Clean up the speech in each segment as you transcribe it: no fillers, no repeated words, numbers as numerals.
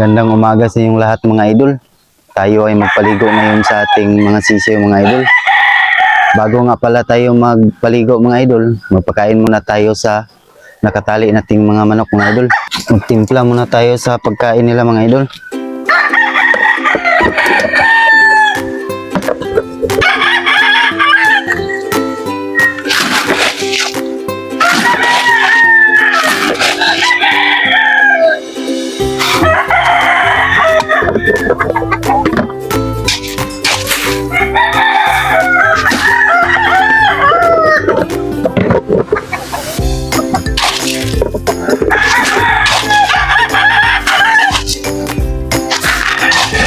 Gandang umaga sa inyong lahat mga idol. Tayo ay magpaligo ngayon sa ating mga sisiyo mga idol. Bago nga pala tayo magpaligo mga idol, magpakain muna tayo sa nakatali nating mga manok mga idol. Magtimpla muna tayo sa pagkain nila mga idol.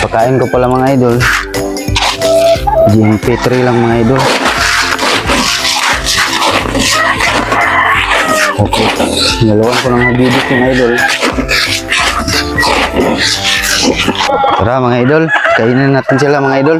Pakain ko pala mga idol. GMP3 lang mga idol. Okay. Dalawan ko lang nabibig mga idol. Tara mga idol, kainin natin sila mga idol.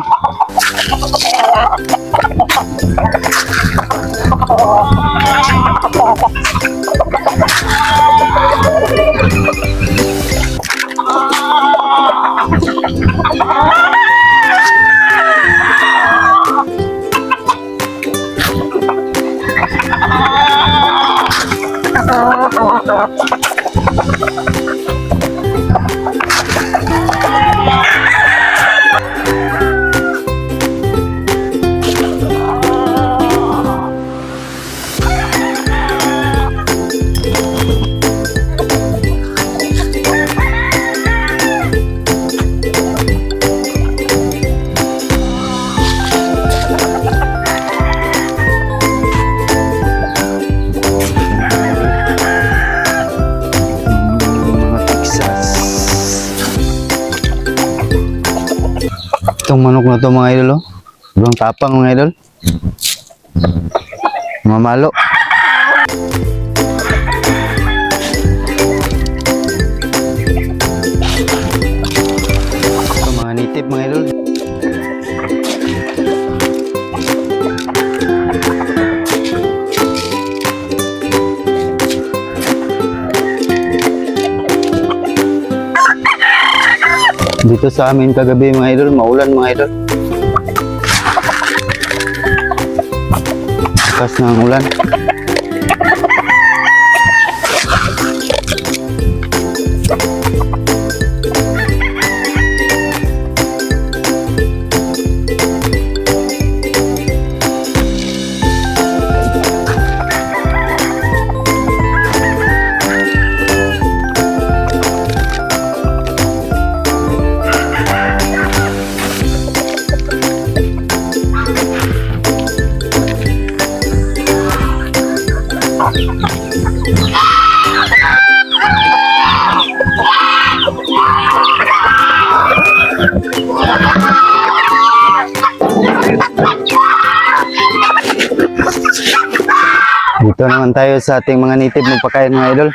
Itong manok na to mga idol, oh. Sobrang tapang mga idol. Mamalo. Ito mga native mga idol. Dito sa amin kagabi mga idol, maulan mga idol. Lakas ng ulan. Dito naman tayo sa ating mga native magpakain mga idol.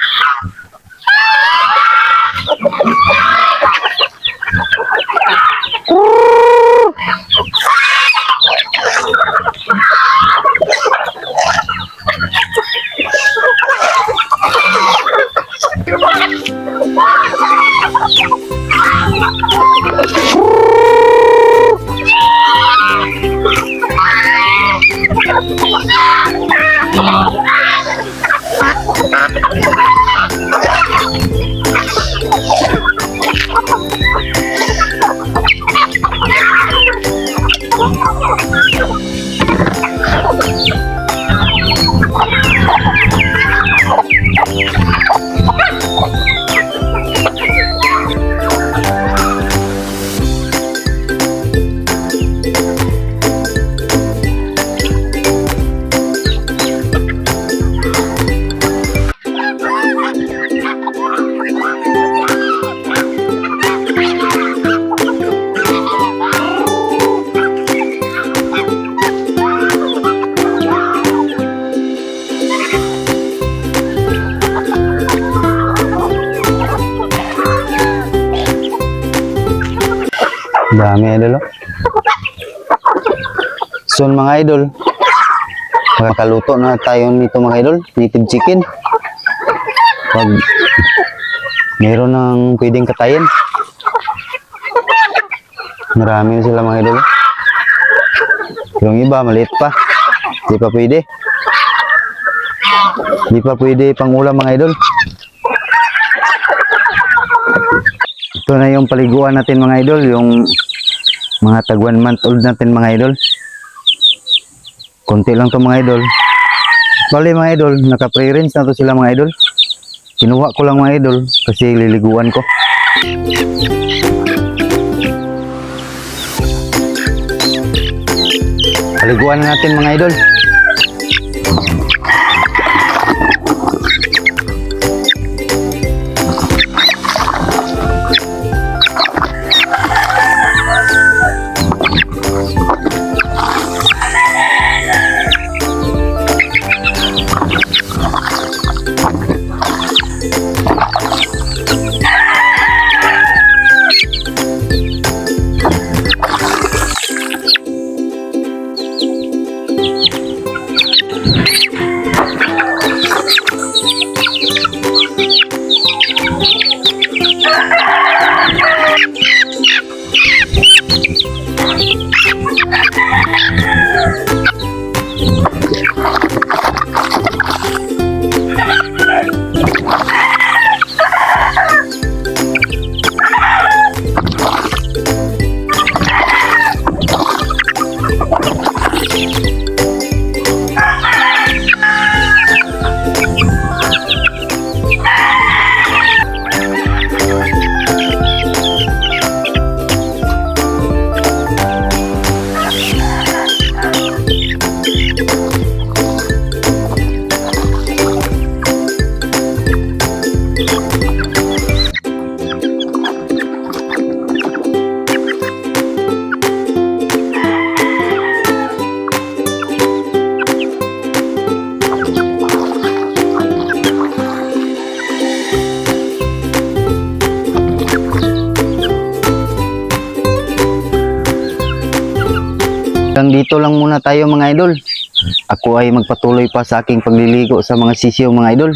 Dami idol, oh. So mga idol, makakaluto na tayo nito mga idol, native chicken. Pag meron ng pwedeng katayin, Marami na sila mga idol. Yung iba, maliit pa. Di pa pwede. Di pa pwede pang ulam mga idol. Ito na yung paliguan natin mga idol. Yung mga tag 1 month old natin mga idol. Konti lang to mga idol. Bali mga idol, naka-pre-rinse na to sila mga idol. Kinuha ko lang mga idol kasi liliguan ko. Paliguan natin mga idol. Hanggang dito lang muna tayo mga idol. Ako ay magpatuloy pa sa aking pagliligo sa mga sisiyo mga idol.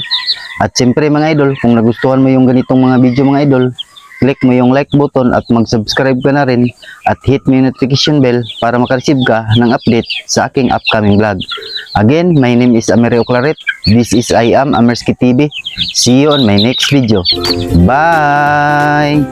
At siyempre mga idol, kung nagustuhan mo yung ganitong mga video mga idol, click mo yung like button at mag-subscribe ka na rin at hit mo yung notification bell para makareceive ka ng update sa aking upcoming vlog. Again, my name is Amerio Claret. This is I am Amerski TV. See you on my next video. Bye!